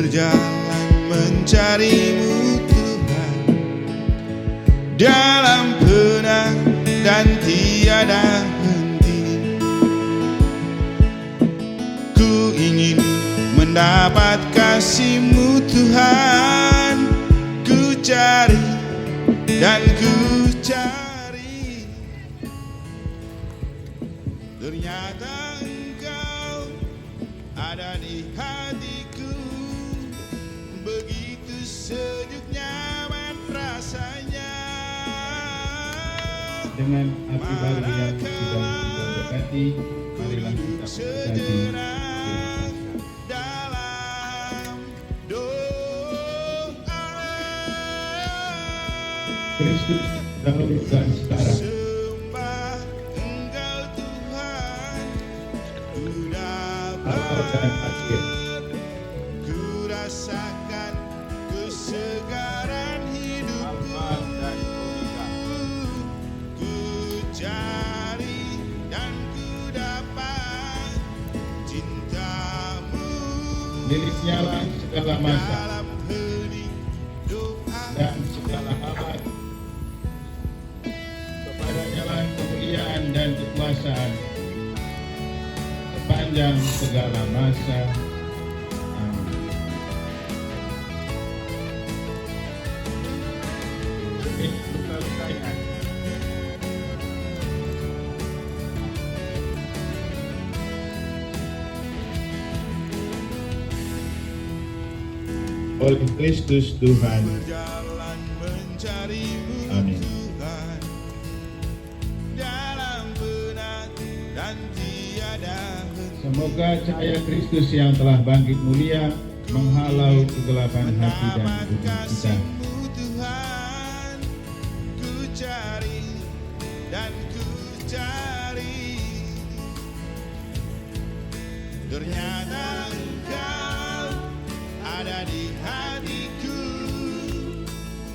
berjalan mencarimu Tuhan, dalam penang dan tiada henti. Ku ingin mendapat kasih-Mu Tuhan, ku cari dan ku cari. Ternyata Engkau ada di hatiku, begitu sejuk nyaman rasanya. Dengan api baru yang sudah kita berkati, marilah kita berkati dalam doa. Kristus dahulu dan sekarang. Sembah Engkau Tuhan, ku Awal dan akhir. ku rasakan kesegaran hidupku. Ku cari dan ku dapat cinta-Mu Miliknya lah segala masa dalam hening doa. dan segala abad. Kepadanya lah kemuliaan dan kekuasaan sepanjang segala masa. Amin. Luka-lukanya oleh Kristus Tuhan. Berjalan mencari-Mu Amin. Tuhan, dalam penat dan tiada henti. Semoga cahaya Kristus yang telah bangkit mulia menghalau kegelapan hati dan Mendapat tubuh kita. kasih-Mu Tuhan, ku cari dan ku cari. Ternyata Engkau ada di hatiku,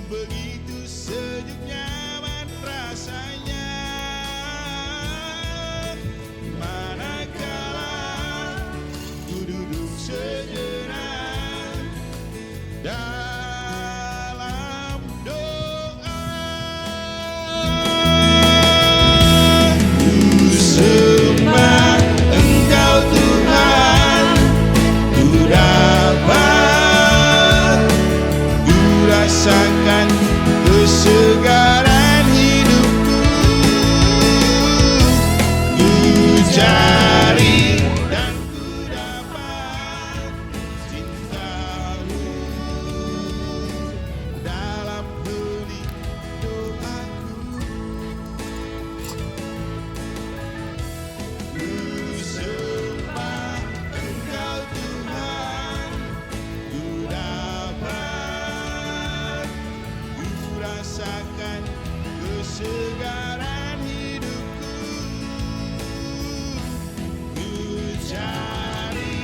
begitu sejuk nyaman rasanya. Manakala ku duduk sejenak dalam doa, ku sembah Engkau Tuhan, ku dapat ku rasakan kesegaran hidupku. Ku cari dan ku dapat cinta-Mu dalam hening doaku. Ku sembah Engkau Tuhan, ku dapat ku rasakan kesegaran hidupku. Ku cari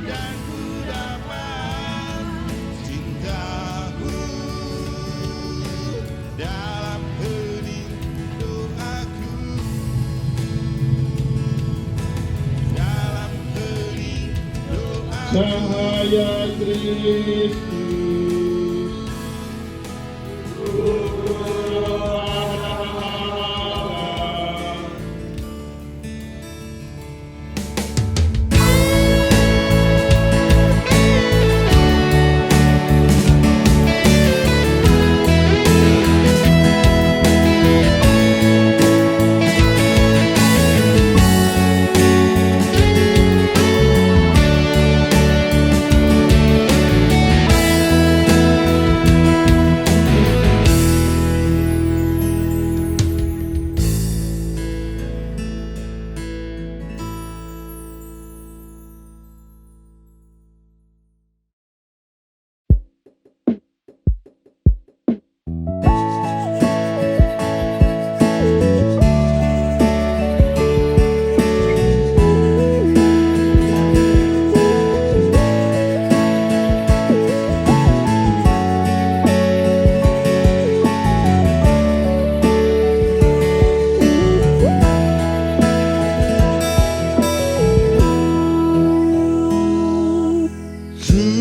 dan ku dapat cinta-Mu dalam hening doaku. Dalam hening doaku. Cahaya Kristus.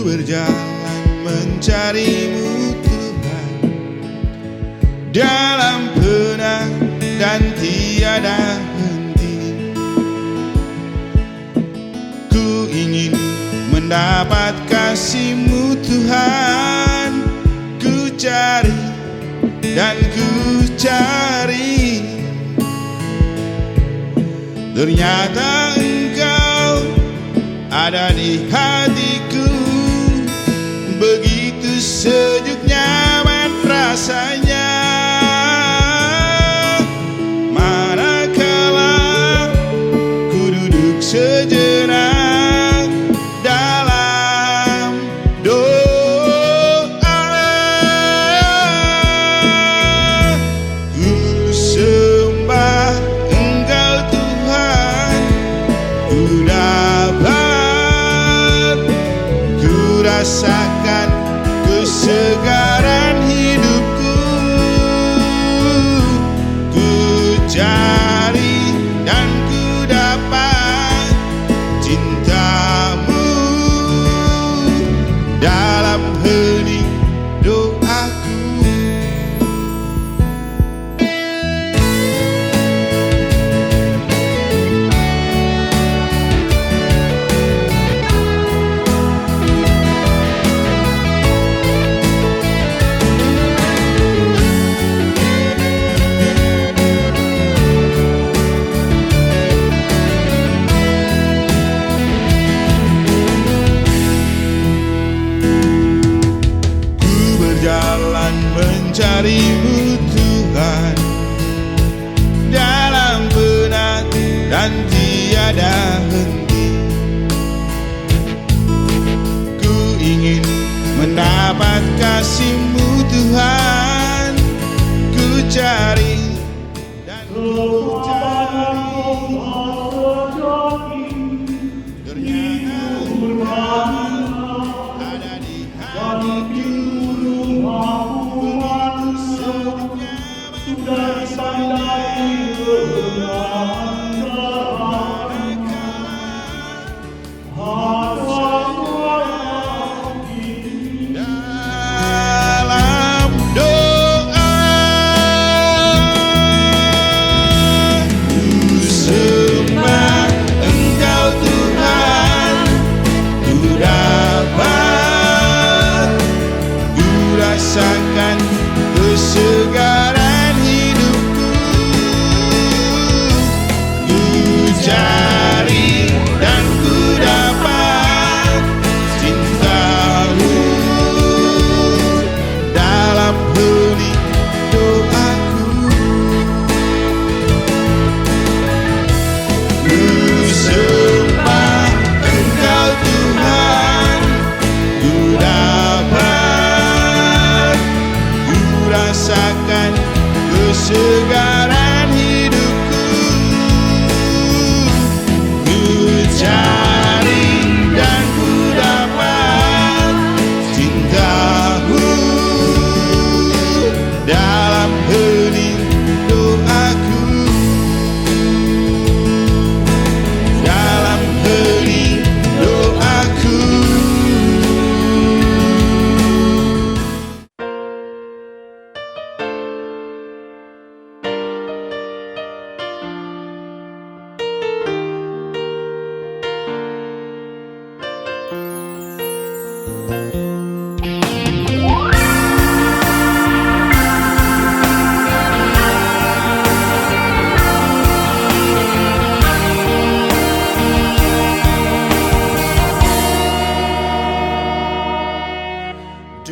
berjalan mencarimu Tuhan, dalam benak dan tiada henti. Ku ingin mendapat kasih-Mu Tuhan, ku cari dan ku cari. Ternyata Engkau ada di hatiku, begitu sejuk nyaman rasanya. Manakala ku duduk sejenak dalam doa, ku sembah Engkau Tuhan, ku dapat, ku rasakan kesegaran hidupku. Ku cari dan ku dapat cinta-Mu dalam hening doaku. Berjalan mencari-Mu Tuhan, dalam benak dan tiada henti. Ku ingin mendapat kasih-Mu Tuhan, ku cari dan ku cari. Ternyata ada di hatiku, dalam doa, ku sembah Engkau Tuhan, ku dapat, ku rasakan kesegaran hidupku. Ku cari dan ku dapat cinta-Mu dalam hening doaku. Ku sembah Engkau Tuhan, ku dapat, ku rasakan kesegaran hidupku. Ku cari dan ku dapat cinta-Mu dalam hening doaku, dalam hening doaku.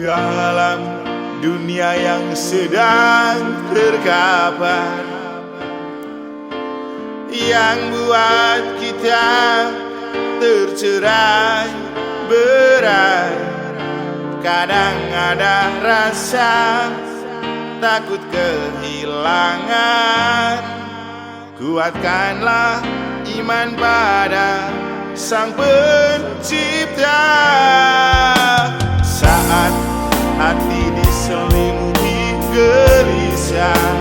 Dalam dunia yang sedang terkapar, yang buat kita tercerai berai, kadang ada rasa takut kehilangan. Kuatkanlah iman pada Sang Pencipta. Saat hati diselimuti gelisah,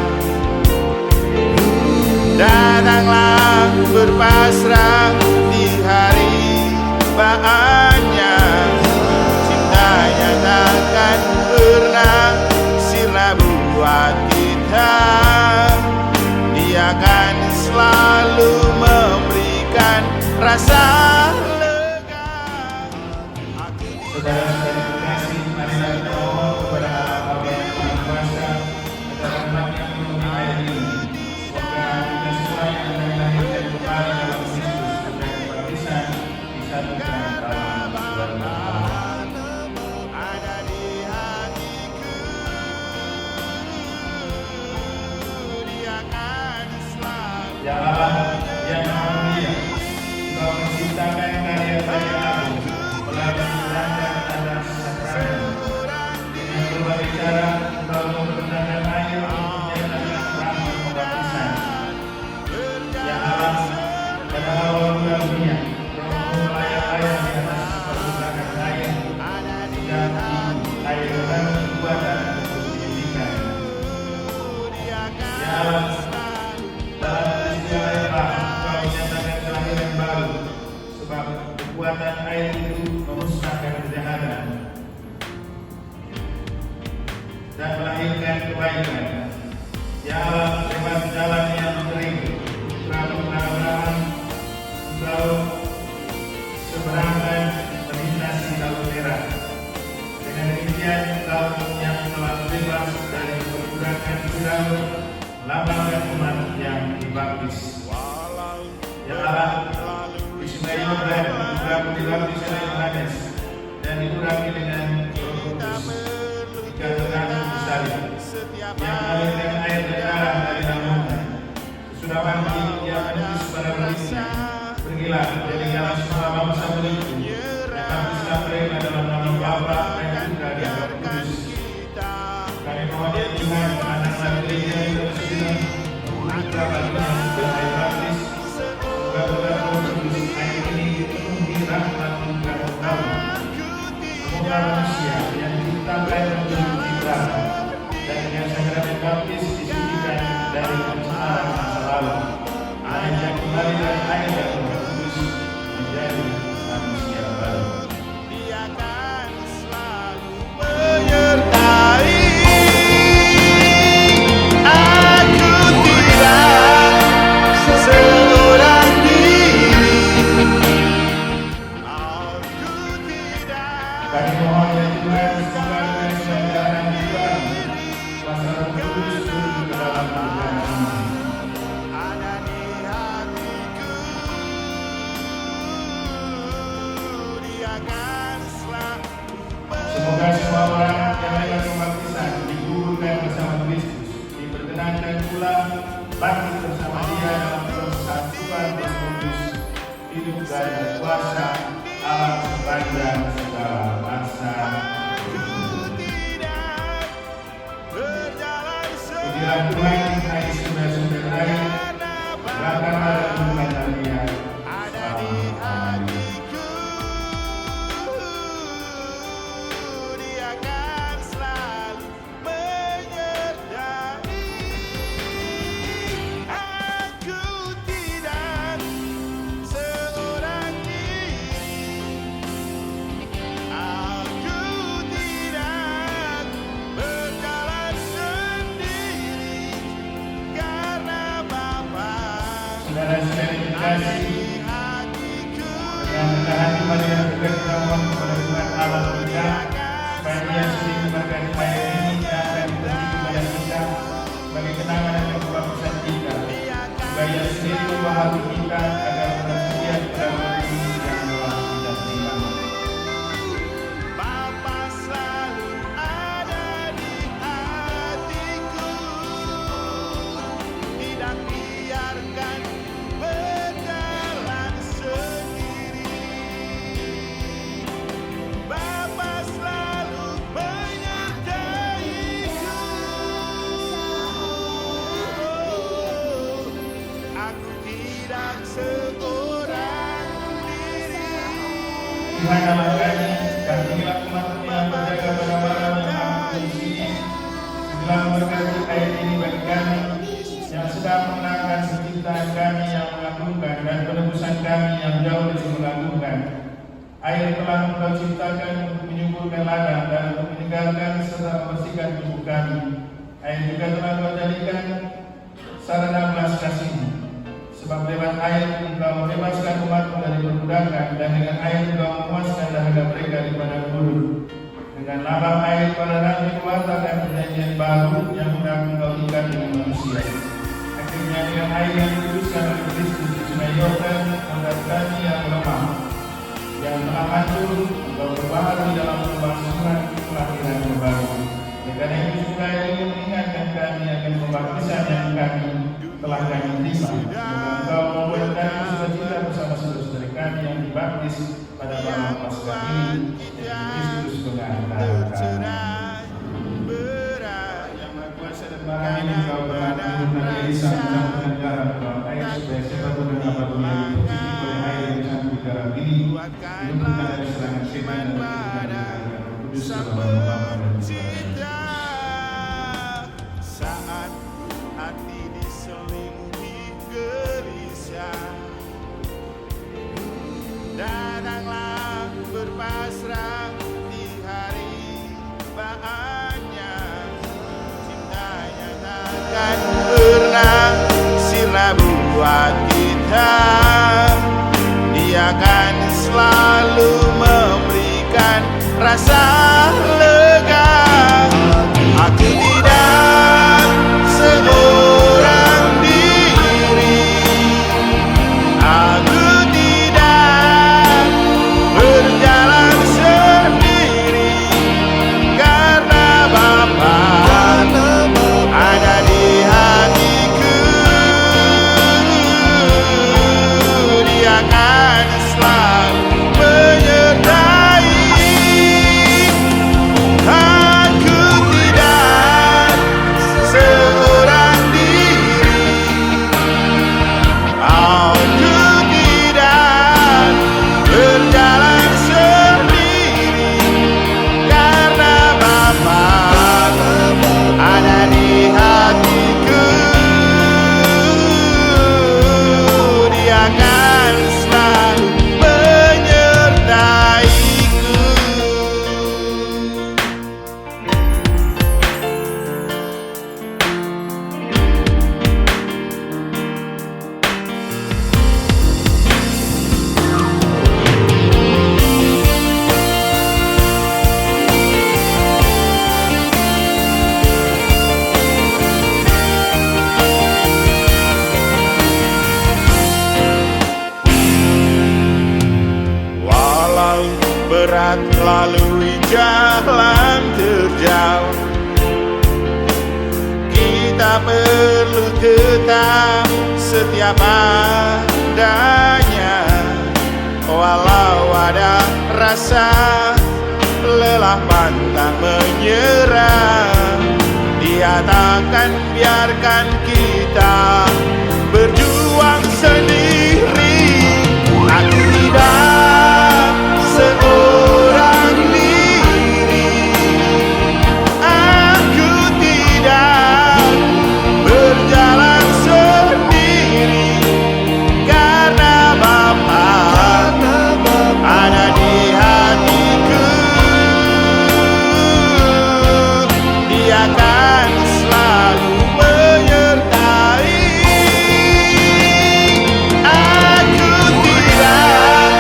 datanglah berpasrah di hari bahannya. Cintanya tak kesucian kaum yang telah bebas dari perbudakan Firaun, melambangkan umat yang dibaptis. Ya Allah, di Sungai Yordan juga dibaptis oleh Yohanes dan dikurangi dengan Roh Kudus jika terkandung di salib, yang mengalirkan air dari arah dari lambungnya. Sesudah mati, ia menulis pada muridnya, pergilah jadikanlah semua bangsa muridku, dan baptislah mereka dalam nama Bapa dan Putra dan Roh Kudus. Kami mohon iman anak-anak gereja yang bersedia Putra bagian dan air baptis, semoga Roh Kudus air ini dipenuhi rahmat dan karunia. Semoga manusia yang diciptakan menjadi citraan dan dengan sakramen baptis disucikan dari pencemaran masa lalu, dan yang kembali dari air dan Roh Kudus menjadi manusia baru. Dia akan selalu menyertai aku, tidak seorang diri. Aku tidak. Kami mohon ya Tuhan, semoga dengan kebenaran Tuhan, kuasa Roh Kudus turun ke dalam kehidupan kami. Ada di hatiku, dia akan selalu Semoga semua orang yang lewat pembaptisan dikuburkan bersama Kristus, diperkenankan pula bangkit bersama Dia dalam persatuan Roh Kudus, hidup dan berkuasa Allah sepanjang segala masa. tidak berjalan Pujilah Tuhan, hai saudara-saudara lain, bangkitlah dan berkata Dia. ada di hatiku, dia akan selalu menyertai aku, tidak seorang diri. Aku tidak berjalan sendiri, karena Bapa Saudara-saudara yang terkasih, di hatiku. yang bertahan kepada yang dekat kita mohon kepada Tuhan Allah kita, supaya Dia sendiri memberkati ayat ini yang akan diberi kepada kita sebagai kenangan dan kebaptisan kita, supaya Dia sendiri membahagi kita agar bersedia kepada Roh Kudus yang telah kita terima. Bapa selalu ada di hatiku, tidak biarkan berjalan sendiri. Bapa selalu menyertaiku, aku tidak seorang diri. Tuhan Allah kami, kamilah umat-Mu yang berjaga pada malam yang amat di sini, segala memberkati ayat ini bagi kami, yang sedang mengenangkan penciptaan kami yang mengagumkan dan penebusan kami yang jauh lebih mengagumkan. Air telah Engkau ciptakan untuk menyuburkan ladang dan untuk menyegarkan serta membersihkan tubuh kami. Air juga telah Engkau jadikan sarana belas kasih-Mu. Sebab lewat air Engkau membebaskan umat-Mu dari perbudakan, dan dengan air Engkau memuaskan dahaga mereka di padang gurun. Dengan lambang air para nabi mengatakan perjanjian baru yang hendak Engkau ikat dengan manusia. Akhirnya dengan air yang dikuduskan oleh Kristus di Sungai Yordan, membuat kami yang lemah, yang telah hancur, Engkau berbaharui dalam pembasuhan kelahiran kembali. Karena itu juga ini mengingatkan kami akan pembaptisan yang kami telah kami terima. Semoga Engkau membuat kami sukacita bersama saudara-saudara kami yang dibaptis pada malam Paskah ini, dan Kristus pengantara kami. Yang Maha Kuasa dan Maha Amin, Engkau telah menurunkan diri sang penyelenggara dalam air, supaya siapapun dan apapun yang dipuji oleh air yang sangat garam ini diluputkan dari serangan setan dan diberikan dengan Roh Kudus selama dan Cinta saat hati diselimuti gelisah, datanglah berpasrah di hari bahannya. Cintanya takkan pernah sirna buat kita, dia akan selalu memberikan rasa lega. tak perlu tetap setia padanya, walau ada rasa lelah pantang menyerah. Dia takkan biarkan kita berjuang sendiri. Aku tidak seorang diri, aku tidak berjalan sendiri, karena Bapa ada di hatiku. Dia akan selalu menyertai. Aku tidak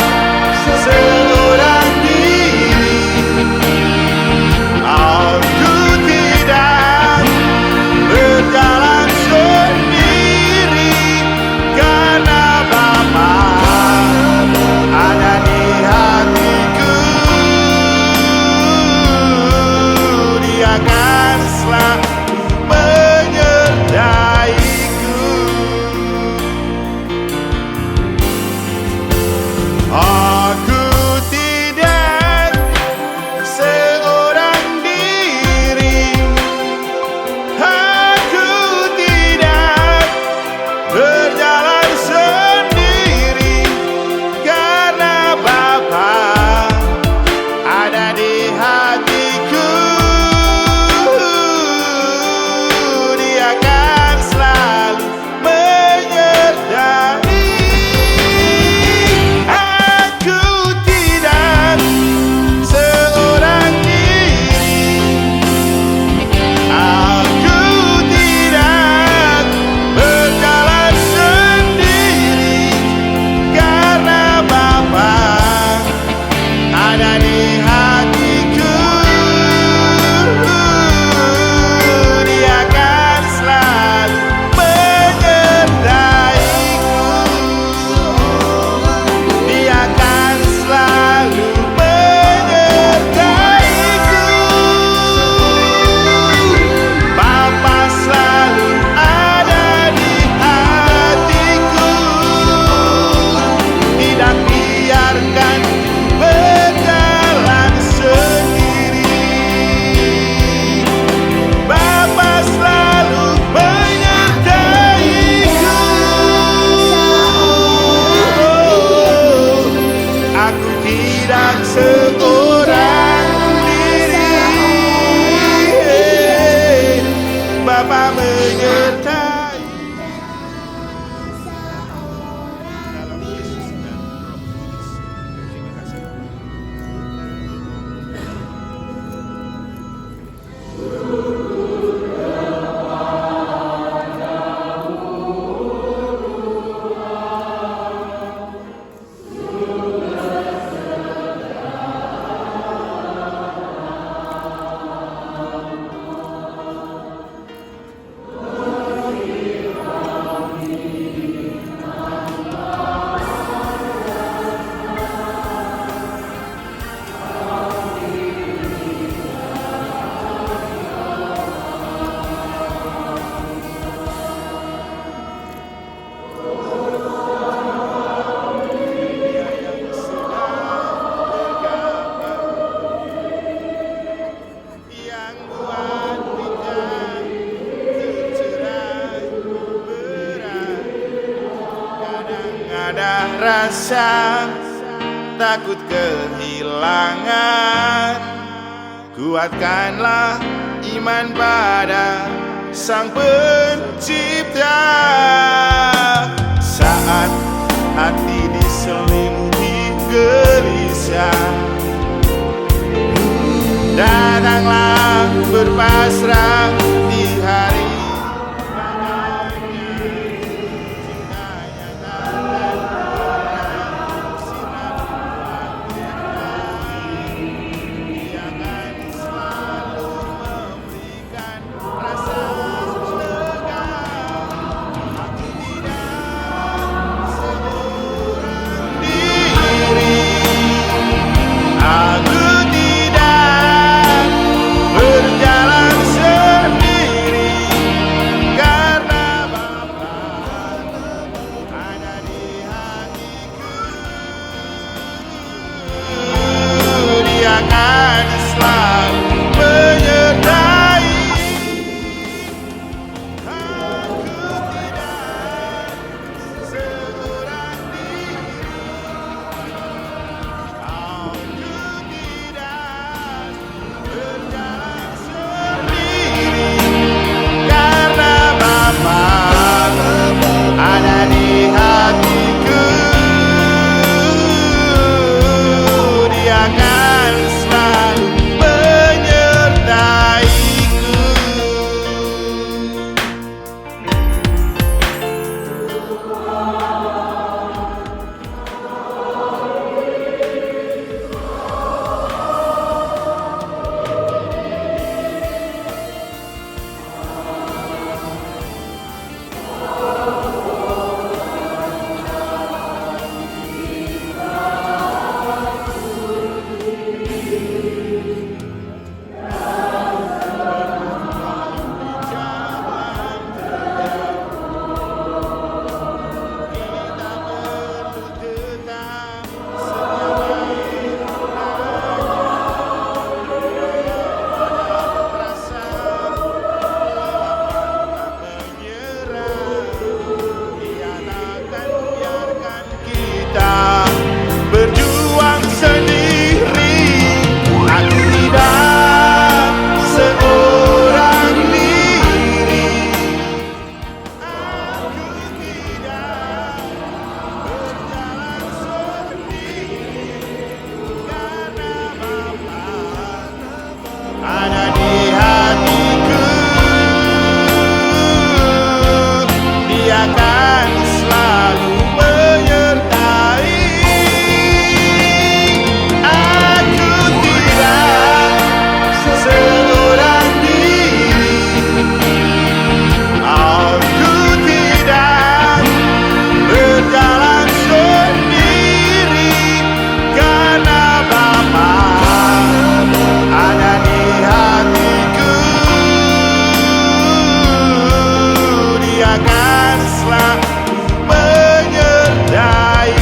seorang diri, aku tidak berjalan sendiri, karena Bapa ada di hatiku. Dia akan selalu menyertaiku. Aku tidak seorang diri, aku tidak berjalan sendiri, karena Bapa ada di hatiku. Dia akan selalu menyertai. Aku tidak seorang diri, aku tidak berjalan sendiri, karena Bapa ada di hatiku. Dia akan selalu menyertaiku. Dia akan selalu menyertaiku. Bapa selalu ada di hatiku. Tidak biarkan berjalan sendiri. Bapa selalu menyertaiku. Aku tidak seorang diri, Bapa menyertai. Dalam Yesus dan Roh Kudus. Terima kasih. Dia yang sedang bergambar, yang buat bintang tercerai berat. Kadang ada rasa takut kehilangan. Kuatkanlah iman pada Sang Pencipta. Saat hati diselimuti gelisah, datanglah berpasrah di hari bahagia. Cintanya takkan pernah sirna bulan. Dia akan selalu memberikan rasa lega. Aku tidak seorang diri, aku tidak berjalan sendiri. ada di hatiku. Dia akan selalu menyertai. Aku tidak seorang diri. Aku tidak berjalan sendiri, karena Bapa ada di hatiku. Dia akan selalu menyertaiku.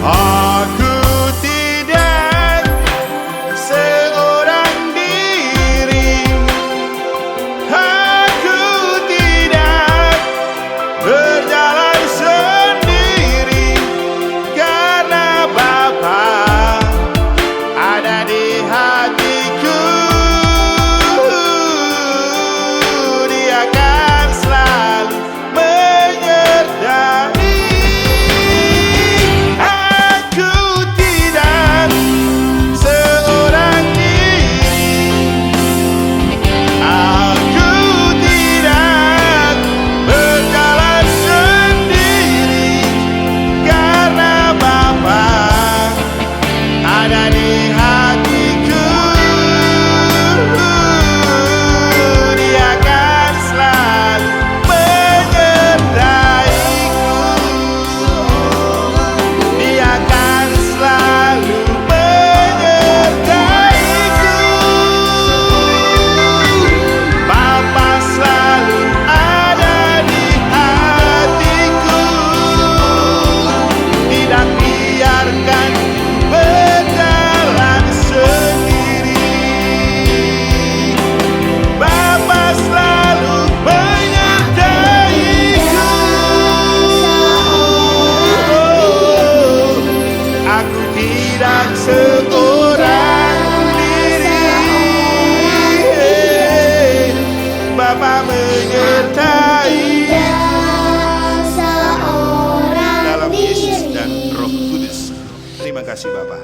Aku tidak seorang diri. Aku tidak berjalan sendiri, karena Bapa ada di hatiku. Dia akan selalu menyertai. Aku tidak seorang diri. Aku tidak berjalan sendiri, karena Bapa ada di hatiku. Dia akan selalu menyertaiku. Dia akan selalu menyertaiku. Bapa selalu ada di hatiku. Tidak biarkan berjalan sendiri. Bapa selalu menyertaiku. Aku tidak seorang diri. Bapa menyertai. Dalam Yesus dan Roh Kudus. Terima kasih Bapa.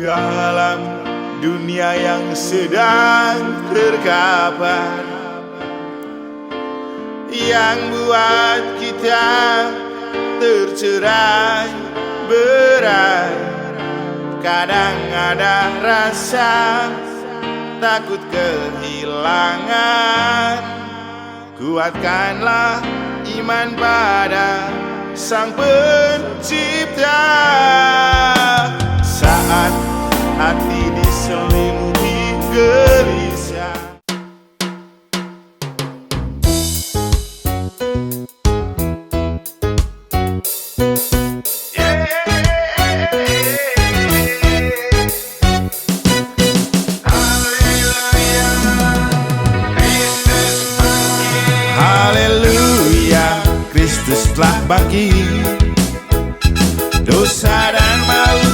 Dalam dunia yang sedang terkapar, yang buat kita tercerai berai, kadang ada rasa takut kehilangan. Kuatkanlah iman pada Sang Pencipta. Saat hati diselimuti gelisah, haleluya, Kristus telah bangkit. Dosa dan maut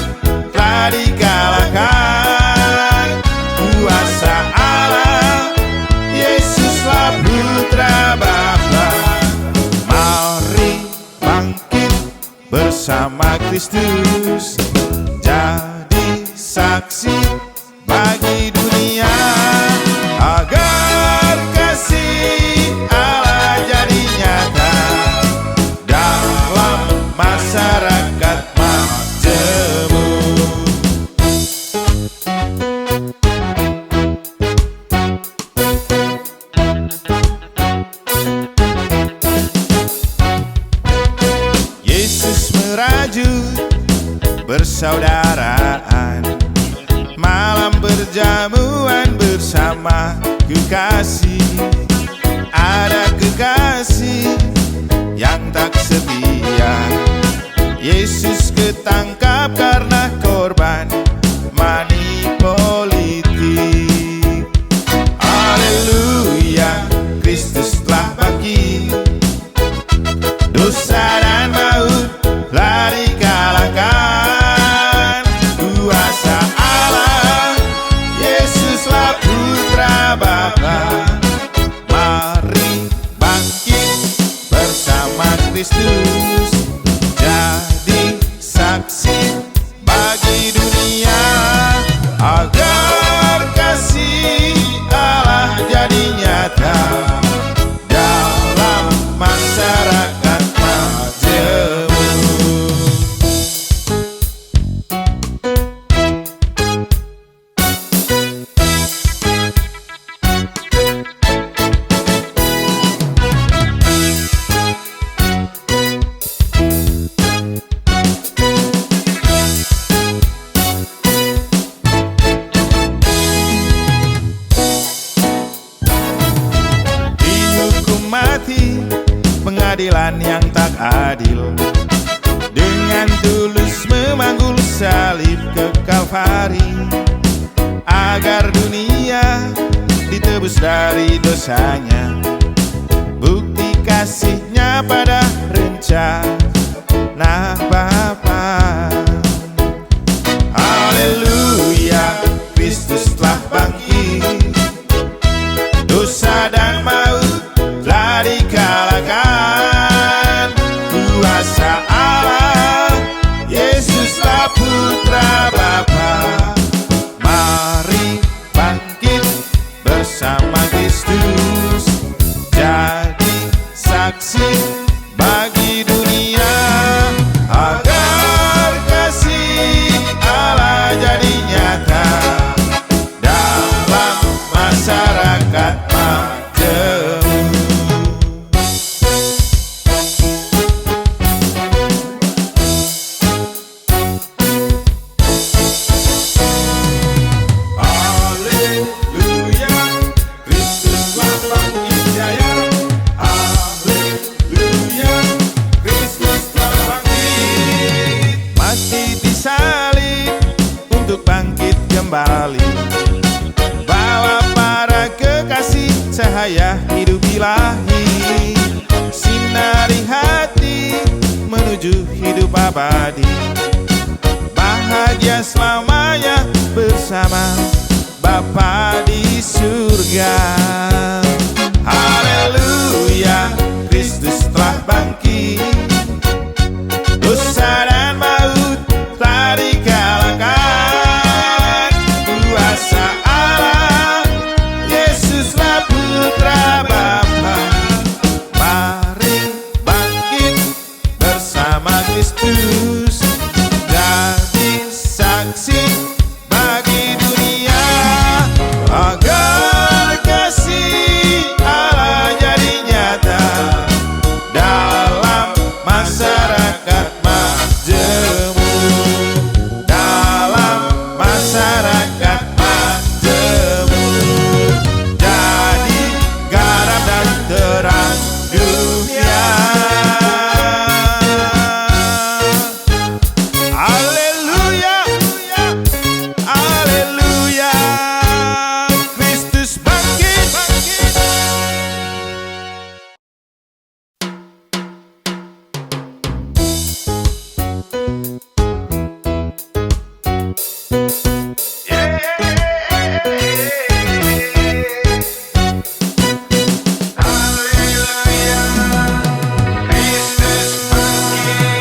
telah dikalahkan. Kuasa Allah, Yesuslah Putra Bapa. Mari bangkit bersama Kristus, jadi saksi bagi dunia, agar kasih Allah jadi nyata dalam masyarakat majemuk. Yesus merajut bersama bersama kekasih. Ada kekasih yang tak setia. Yesus ketangkap karena korban money politik. Haleluya, Kristus telah bangkit. Dosa dan maut telah dikalahkan. Kuasa Allah, Yesuslah Putra Bapa. Mari bangkit bersama Kristus, jadi saksi bagi dunia, agar kasih Allah jadi nyata dalam masyarakat majemuk. Dihukum mati, pengadilan yang tak adil, dengan tulus memanggul salib ke Kalvari, agar dunia ditebus dari dosanya. Bukti kasihnya pada rencana Bapa. Haleluya, Kristus telah bangkit. Dosa dan maut telah dikalahkan. Kuasa Allah, Yesuslah Putra Bapa. Mari bangkit bersama Kristus, jadi saksi bagi dunia, agar kasih Allah jadi nyata dalam masyarakat majemuk. Haleluya, Kristus telah bangkit jaya. Haleluya, Kristus telah bangkit. Mati disalib untuk bangkit kembali, bawa para kekasih cahaya hidup ilahi, sinari hati menuju hidup abadi, bahagia selamanya bersama Bapa di surga. Haleluya, Kristus telah bangkit. Dosa dan maut telah dikalahkan. Kuasa Allah, Yesuslah Putra Bapa. Mari bangkit bersama Kristus, jadi saksi bagi dunia, agar kasih Allah jadi nyata dalam masyarakat majemuk, dalam masyarakat majemuk, jadi garam dan terang dunia. Haleluya, haleluya, Kristus bangkit.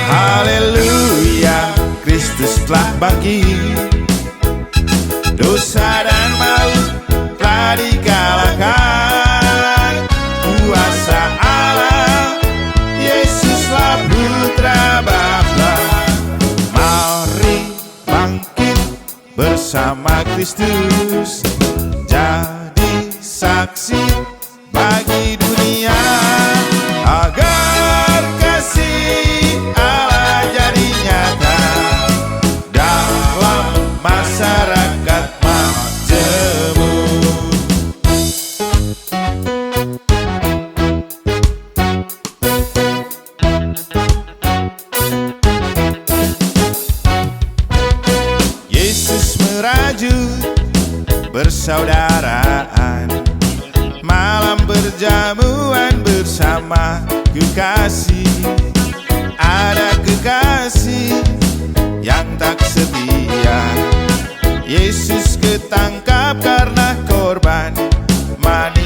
Haleluya, Kristus telah bangkit. Dosa dan maut telah dikalahkan. Kuasa Allah, Yesuslah Putra Bapa. Mari bangkit bersama Kristus, jadi saksi bagi dunia, agar kasih Allah jadi nyata dalam masyarakat majemuk, bersama kekasih. Ada kekasih yang tak setia. Yesus ketangkap karena korban manusia.